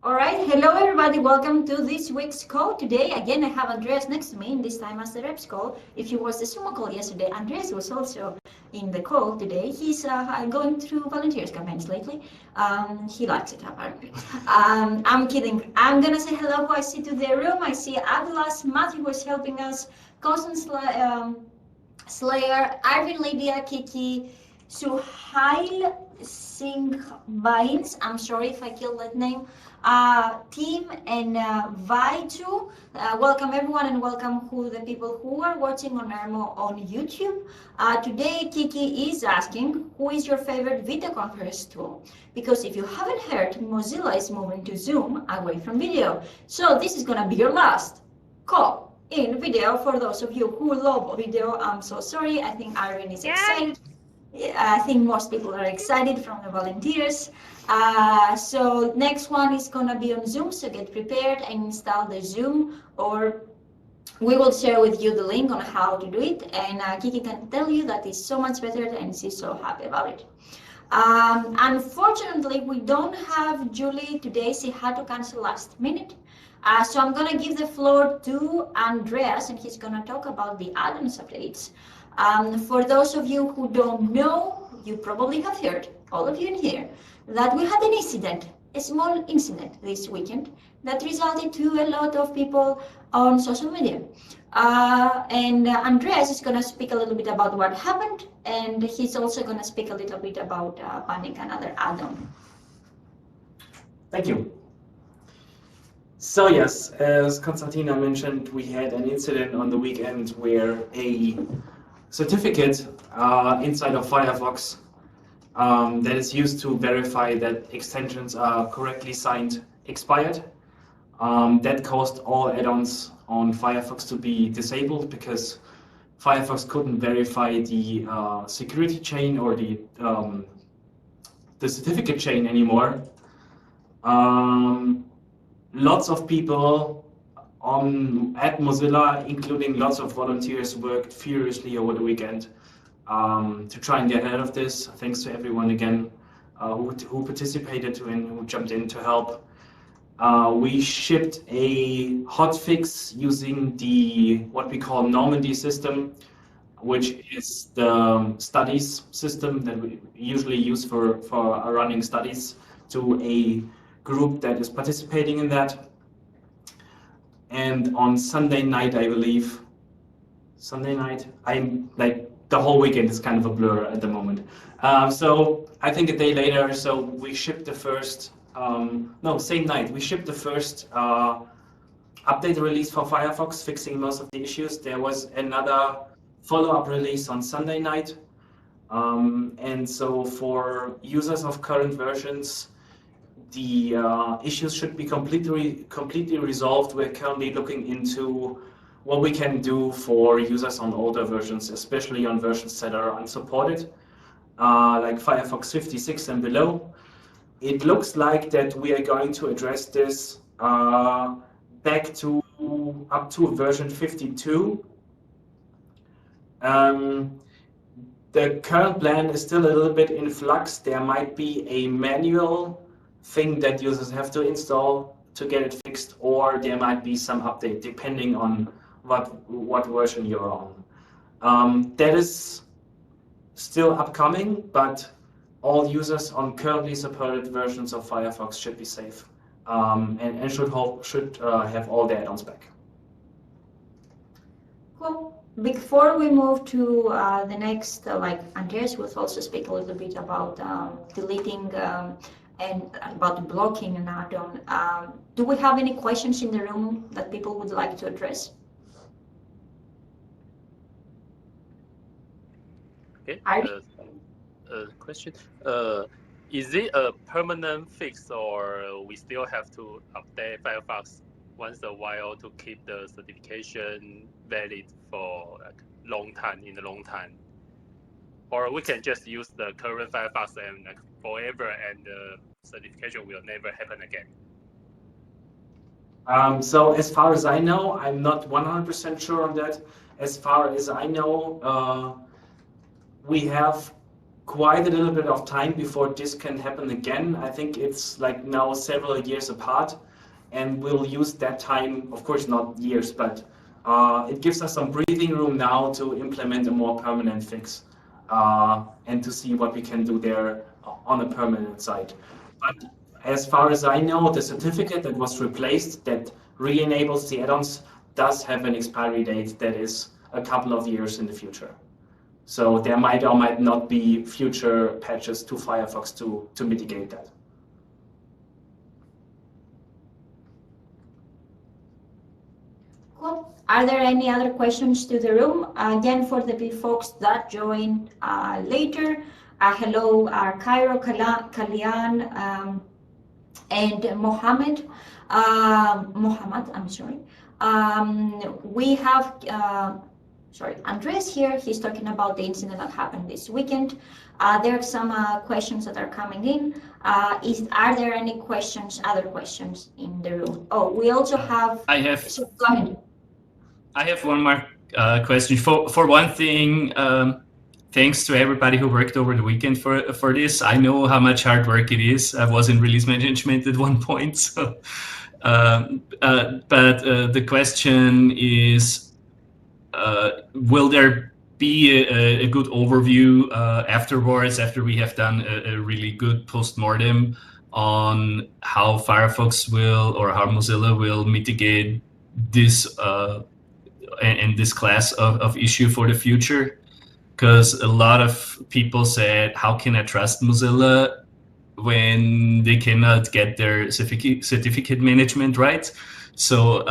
All right, hello everybody, welcome to this week's call. Today, again, I have Andreas next to me, this time as the reps call. If you was the sumo call yesterday, Andreas was also in the call today. He's going through volunteers campaigns lately. He likes it, apparently. I'm kidding. I'm gonna say hello who I see to the room. I see Atlas, Matthew was helping us, Constant Slayer, Arvin, Lydia, Kiki, Suhail Singh Bains, I'm sorry if I killed that name, Team and Vaitu. Welcome everyone and welcome to the people who are watching on Ermo on YouTube. Today Kiki is asking who is your favorite video conference tool? Because if you haven't heard, Mozilla is moving to Zoom away from video. So this is gonna be your last call in video for those of you who love video. I'm so sorry. I think Irene is excited. I think most people are excited from the volunteers. So next one is gonna be on Zoom, so get prepared and install the Zoom, or we will share with you the link on how to do it, and Kiki can tell you that it's so much better and she's so happy about it. Unfortunately, we don't have Julie today. She had to cancel last minute. So I'm gonna give the floor to Andreas and he's gonna talk about the add-ons updates. For those of you who don't know, you probably have heard, all of you in here, that we had an incident, a small incident this weekend that resulted to a lot of people on social media. And Andreas is gonna speak a little bit about what happened, and he's also gonna speak a little bit about banning another add-on. Thank you. So yes, as Konstantina mentioned, we had an incident on the weekend where a certificate inside of Firefox that is used to verify that extensions are correctly signed expired. That caused all add-ons on Firefox to be disabled because Firefox couldn't verify the security chain or the certificate chain anymore. Lots of people at Mozilla, including lots of volunteers, worked furiously over the weekend to try and get ahead of this. Thanks to everyone again who participated and who jumped in to help. We shipped a hotfix using the what we call Normandy system, which is the studies system that we usually use for running studies, to a group that is participating in that. And on Sunday night, I believe, I'm like, the whole weekend is kind of a blur at the moment. So I think a day later, so we shipped the first, same night, we shipped the first update release for Firefox, fixing most of the issues. There was another follow-up release on Sunday night. And so for users of current versions, the issues should be completely resolved. We're currently looking into what we can do for users on older versions, especially on versions that are unsupported, like Firefox 56 and below. It looks like that we are going to address this back to up to version 52. The current plan is still a little bit in flux. There might be a manual thing that users have to install to get it fixed, or there might be some update depending on what version you're on. That is still upcoming, but all users on currently supported versions of Firefox should be safe and should have all their add-ons back. Cool. Before we move to the next, like Andreas will also speak a little bit about deleting and about blocking an add-on. Do we have any questions in the room that people would like to address? Okay. Question. Is it a permanent fix, or we still have to update Firefox once a while to keep the certification valid for like long time, or we can just use the current Firefox and like forever, and the certification will never happen again? So as far as I know, I'm not 100% sure on that. As far as I know, we have quite a little bit of time before this can happen again. I think it's like now several years apart, and we'll use that time, of course not years, but it gives us some breathing room now to implement a more permanent fix and to see what we can do there on a permanent side. But as far as I know, the certificate that was replaced that re-enables the add-ons does have an expiry date that is a couple of years in the future. So there might or might not be future patches to Firefox to mitigate that. Cool. Are there any other questions to the room? Again, for the folks that joined later, hello, Cairo, Kalian, and Mohammed. I'm sorry. We have, Andres here. He's talking about the incident that happened this weekend. There are some questions that are coming in. Are there any questions, other questions in the room? Oh, we also have. I have. So, go ahead. I have one more question. For one thing, thanks to everybody who worked over the weekend for this. I know how much hard work it is. I was in release management at one point. So, but the question is, will there be a good overview afterwards, after we have done a really good postmortem on how Firefox will, or how Mozilla will mitigate this and this class of issue for the future? Because a lot of people said, how can I trust Mozilla when they cannot get their certificate management right? So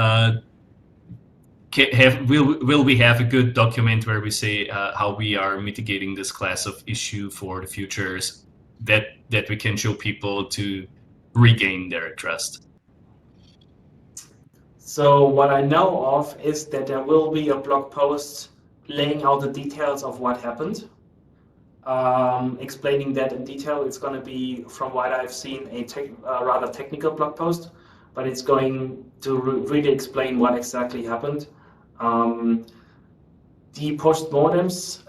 will we have a good document where we say how we are mitigating this class of issue for the futures, that we can show people to regain their trust? So what I know of is that there will be a blog post laying out the details of what happened, explaining that in detail. It's going to be, from what I've seen, a rather technical blog post, but it's going to really explain what exactly happened. The postmortems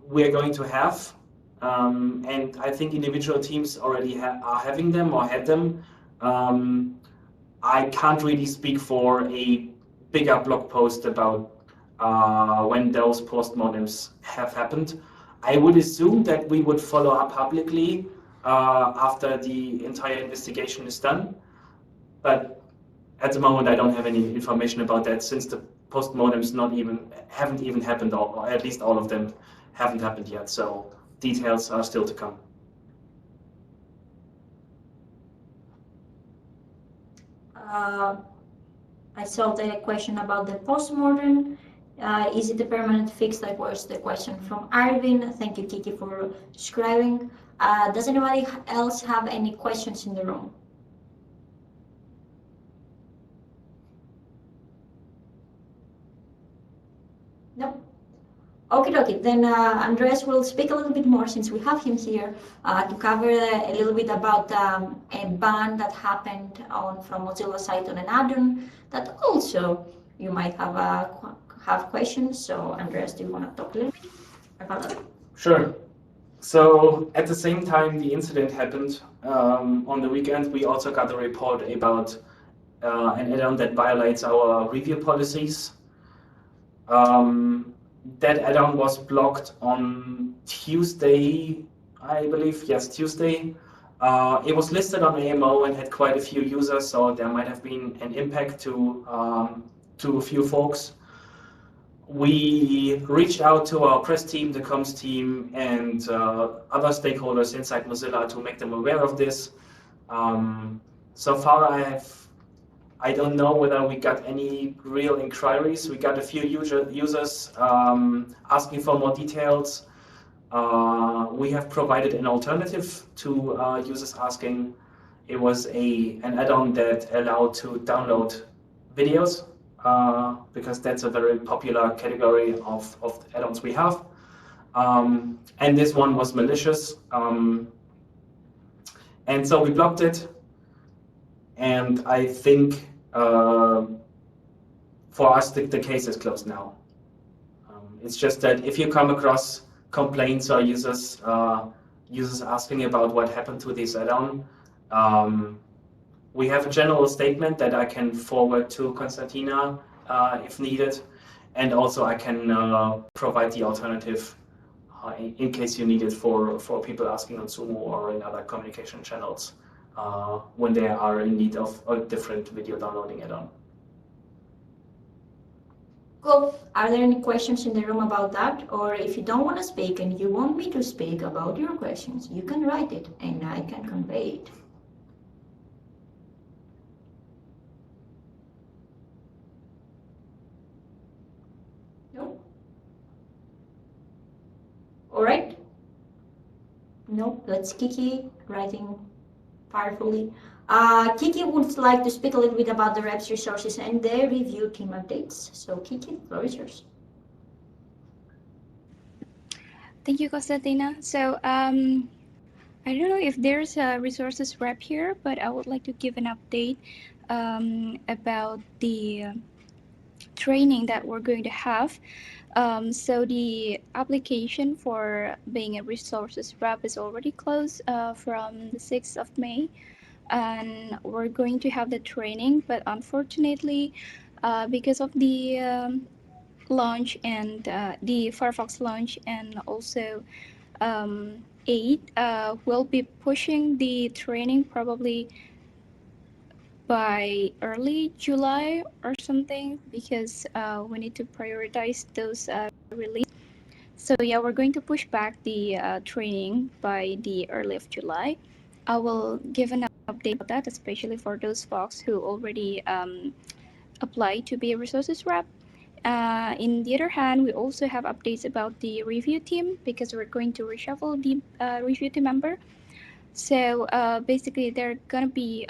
we're going to have, and I think individual teams already are having them or had them. I can't really speak for a bigger blog post about when those postmortems have happened. I would assume that we would follow up publicly after the entire investigation is done, but at the moment I don't have any information about that, since the postmortems haven't even happened, or at least all of them haven't happened yet. So details are still to come. I saw the question about the postmortem. Is it a permanent fix? That was the question from Arvin. Thank you, Kiki, for describing. Does anybody else have any questions in the room? No? Okay, then Andres will speak a little bit more, since we have him here, to cover a little bit about a ban that happened from Mozilla site on an add-on that also you might have questions. So Andres, do you want to talk a little bit about that? Sure. So at the same time the incident happened, on the weekend, we also got a report about an add-on that violates our review policies. That add-on was blocked on Tuesday, I believe. Yes, Tuesday. It was listed on AMO and had quite a few users, so there might have been an impact to a few folks. We reached out to our press team, the comms team, and other stakeholders inside Mozilla to make them aware of this. So far, I don't know whether we got any real inquiries. We got a few users asking for more details. We have provided an alternative to users asking. It was an add-on that allowed to download videos, because that's a very popular category of add-ons we have. And this one was malicious. And so we blocked it. And I think for us, the case is closed now. It's just that if you come across complaints or users asking about what happened to this add-on. We have a general statement that I can forward to Konstantina if needed, and also I can provide the alternative in case you need it for people asking on Sumo or in other communication channels when they are in need of a different video downloading add-on. Cool. Are there any questions in the room about that? Or if you don't want to speak and you want me to speak about your questions, you can write it and I can convey it. No? All right. No, that's Kiki writing powerfully. Kiki would like to speak a little bit about the reps resources and the review team updates. So Kiki, the floor is yours. Thank you, Konstantina. So I don't know if there's a resources rep here, but I would like to give an update about the training that we're going to have. So the application for being a resources rep is already closed from the 6th of May. And we're going to have the training, but unfortunately, because of the launch and the Firefox launch and also 8, we'll be pushing the training probably by early July or something, because we need to prioritize those release. So yeah, we're going to push back the training by the early of July. I will give an update about that, especially for those folks who already applied to be a resources rep. In the other hand, we also have updates about the review team, because we're going to reshuffle the review team member. So basically, there are going to be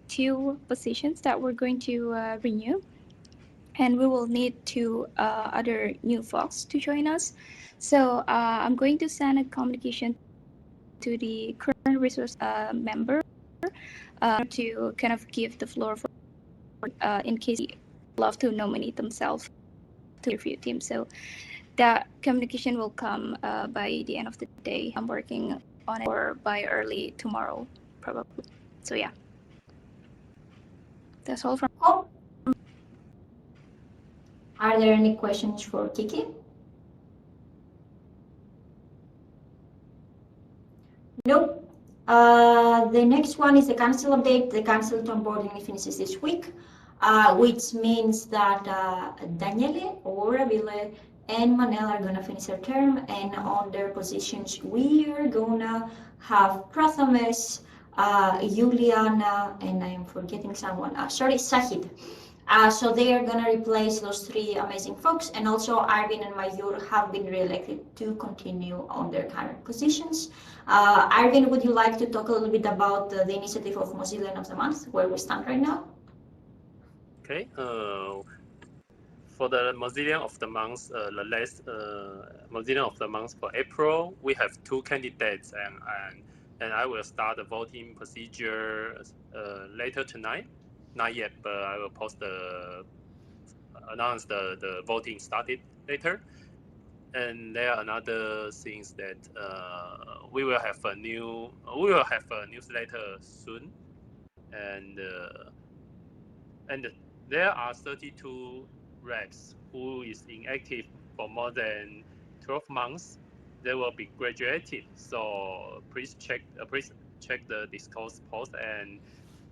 2 positions that we're going to renew, and we will need 2 other new folks to join us. So I'm going to send a communication to the current resource member to kind of give the floor for in case they love to nominate themselves to the review team. So that communication will come by the end of the day. I'm working on it, or by early tomorrow, probably. So yeah, that's all from. Oh. Are there any questions for Kiki? Nope. The next one is the council update. The council onboarding finishes this week, which means that Daniele, Oraville, and Manel are gonna finish their term, and on their positions we are gonna have Prathames, Juliana, and I am forgetting someone. Sorry, Sahid. So they are gonna replace those 3 amazing folks, and also Arvin and Mayur have been re-elected to continue on their current positions. Arvin, would you like to talk a little bit about the initiative of Mozilla of the Month, where we stand right now? Okay. For the Mozilla of the Month, the last Mozilla of the Month for April, we have 2 candidates, and I will start the voting procedure later tonight. Not yet, but I will announce the voting started later. And there are another things that we will have a newsletter soon, and there are 32 reps who is inactive for more than 12 months. They will be graduated. So please check the Discord post and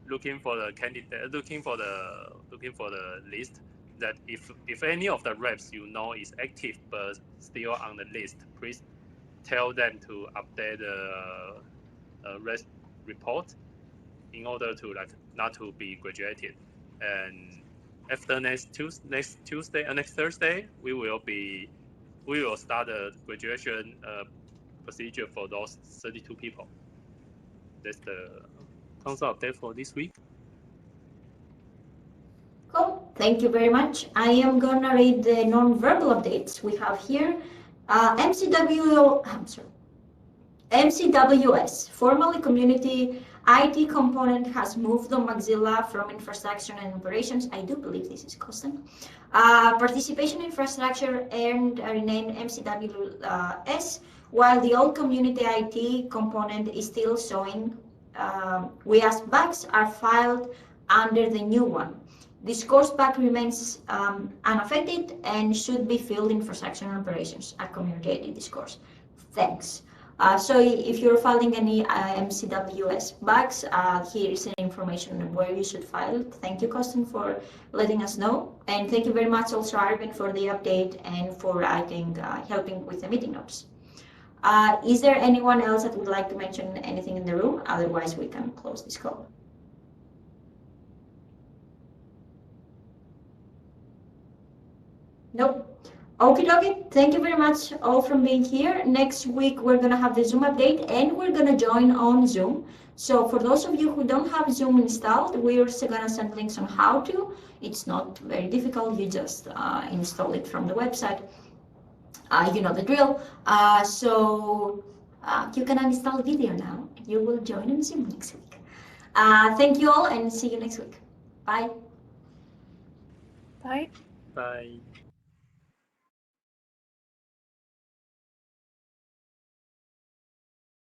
looking for the candidate, looking for the list. That if any of the reps you know is active but still on the list, please tell them to update the rest report in order to not to be graduated. And after next Thursday, we will start the graduation procedure for those 32 people. That's the council update for this week. Cool. Thank you very much. I am gonna read the non-verbal updates we have here. MCWS, formerly Community IT component has moved on Mozilla from infrastructure and operations. I do believe this is custom. Participation infrastructure earned renamed MCWS, while the old community IT component is still showing. We as bugs are filed under the new one. This course bug remains unaffected and should be filled in infrastructure and operations, a communicated discourse. Thanks. So if you're filing any MCWS bugs, here is an information on where you should file. Thank you, Costin, for letting us know. And thank you very much also, Arvin, for the update and for, I think, helping with the meeting notes. Is there anyone else that would like to mention anything in the room? Otherwise, we can close this call. Nope. Okie dokie, thank you very much all from being here. Next week, we're gonna have the Zoom update and we're gonna join on Zoom. So for those of you who don't have Zoom installed, we're gonna send links on how to. It's not very difficult, you just install it from the website. You know the drill. You can uninstall video now and you will join on Zoom next week. Thank you all and see you next week. Bye. Bye. Bye.